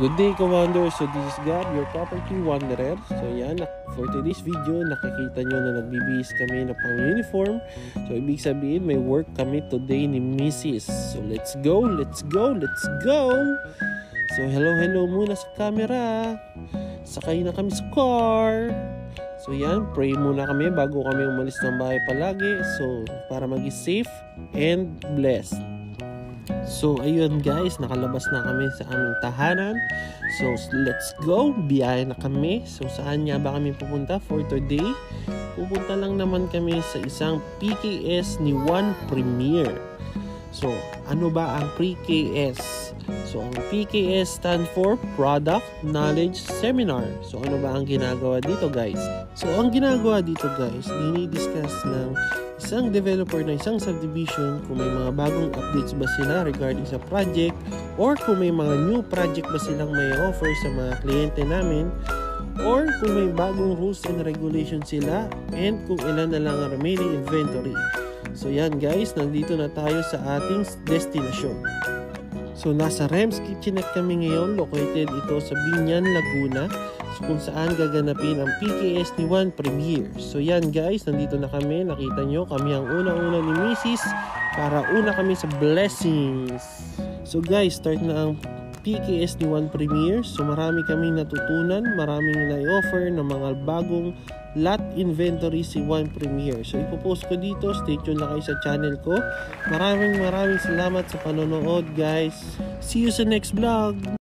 Good day, Commander. So this is Gab, your property wanderer. So yan, for today's video, nakikita nyo na nagbibihis kami na pang uniform. So ibig sabihin, may work kami today ni Mrs. So let's go, let's go, let's go! So hello muna sa camera. Sakay na kami sa car. So yan, pray muna kami bago kami umalis ng bahay palagi. So para maging safe and blessed. So ayun guys, nakalabas na kami sa aming tahanan. So let's go, biyahe na kami. So saan nga ba kami pupunta for today? Pupunta lang naman kami sa isang PKS ni One Premier. So ano ba ang PKS? So ang PKS stand for Product Knowledge Seminar. So ano ba ang ginagawa dito guys? So ang ginagawa dito guys, dinidiscuss ng isang developer na isang subdivision kung may mga bagong updates ba sila regarding sa project, or kung may mga new project ba silang may offer sa mga kliyente namin, or kung may bagong rules and regulations sila, and kung ilan na lang ang remaining inventory. So yan guys, nandito na tayo sa ating destinasyon. So nasa Rem's Kitchenette kami ngayon, located ito sa Biñan, Laguna. So kung saan gaganapin ang PKS ni One Premier. So yan guys, nandito na kami. Nakita nyo, kami ang una-una ni Mrs. para una kami sa blessings. So guys, start na ang PKS ni One Premier. So marami kaming natutunan, maraming na-offer ng mga bagong lot inventory si One Premier. So ipopost ko dito, stay tuned na kayo sa channel ko. Maraming salamat sa panonood guys. See you sa next vlog.